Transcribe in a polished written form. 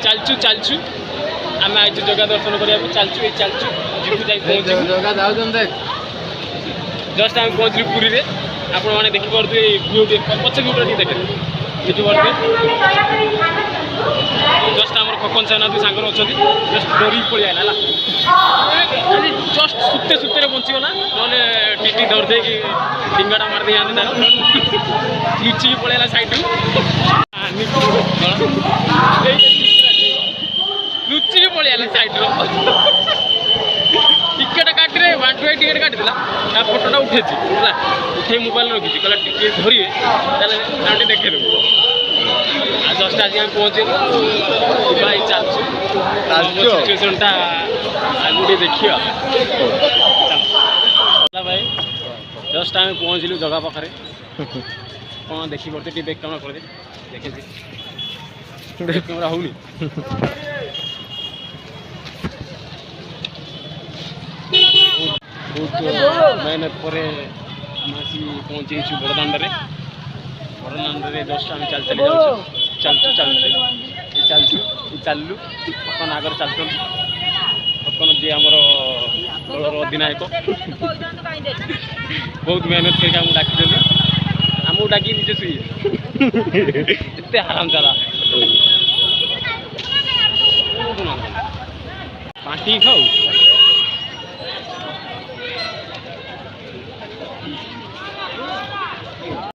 ଚାଲଛୁ ଚାଲଛୁ ଆମେ ଆଇଛୁ ଜଗା ଦର୍ଶନ କରିବାକୁ ଚାଲଛୁ ଏଇ ଚାଲଛୁ ଯିବୁ ଯାଇ ପହଞ୍ଚିବୁ ଜଗା ଯାଉଛନ୍ତି ଦେଖ ଜଷ୍ଟ ଆମେ ପହଞ୍ଚିଲୁ ପୁରୀରେ ଆପଣମାନେ ଦେଖିପାରୁଥିବେ ଏଇ ଭିଉ ପଛ ଭିଉଟା ଟିକେ ଦେଖେ ଦେଖିପାରୁଥିବେ ଜଷ୍ଟ ଆମର ଖୋକନ ସାହେବ ସାଙ୍ଗରେ ଅଛନ୍ତି ଜଷ୍ଟ ଡରିକି ପଳେଇ ଆଇଲା ହେଲା ଜଷ୍ଟ ସୁତେ ସୁତେରେ ବଞ୍ଚିଗଲା ନହେଲେ ଟିଟି ଧରିଦେଇକି ଡିଙ୍ଗାଟା ମାରିଦେଇ ଯାଆନ୍ତି ତାର ଲୁଚିକି ପଳେଇଲା ସାଇଡ଼ରୁ ଲୁଚିକି ପଳେଇଲା ସାଇଡ଼ର ଟିକେଟ କାଟିରେ 128 ଟିକେଟ କାଟିଥିଲା ତା ଫଟୋଟା ଉଠେଇଛି ହେଲା ଉଠେଇ ମୋବାଇଲ ରଖିଛି କହିଲା ଟିକେ ଧରିବେ ତାହେଲେ ତାଙ୍କୁ ଟିକେ ଦେଖେଇଦେବୁ ଆଉ ଜଷ୍ଟ ଆଜି ଆମେ ପହଞ୍ଚିଲୁ ଭାଇ ଚାଲୁଛୁ ସିଚୁଏସନଟା ଆଗକୁ ଟିକେ ଦେଖିବା ଚାଲ ଭାଇ ଜଷ୍ଟ ଆମେ ପହଞ୍ଚିଲୁ ଜଗା ପାଖରେ କ'ଣ ଦେଖିପାରୁଛେ ଟିକେ ବ୍ୟାକ୍ କ୍ୟାମେରା କରିଦେ ଦେଖେছি ବ୍ୟାକ୍ କ୍ୟାମେରା ହଉନି ବହୁତ ମେହନତ ପରେ ଆମେ ଆସି ପହଞ୍ଚିଛୁ ବଡ଼ଦାଣ୍ଡରେ ଜଷ୍ଟ ଆମେ ଚାଲି ଚାଲି ଯାଉଛୁ ଚାଲିଲୁ ପପନ ଆଗରେ ଚାଲୁଛନ୍ତି ପପନ ଯିଏ ଆମର ଦଳର ଅଧିନାୟକ ବହୁତ ମେହନତ କରିକି ଆମକୁ ଡାକିଛନ୍ତି ଆମକୁ ଡାକି ନିଜେ ଶୁଇଏ ଏତେ ଆରାମ ଚାଲା ବାଣ୍ଟିକି ଖାଉ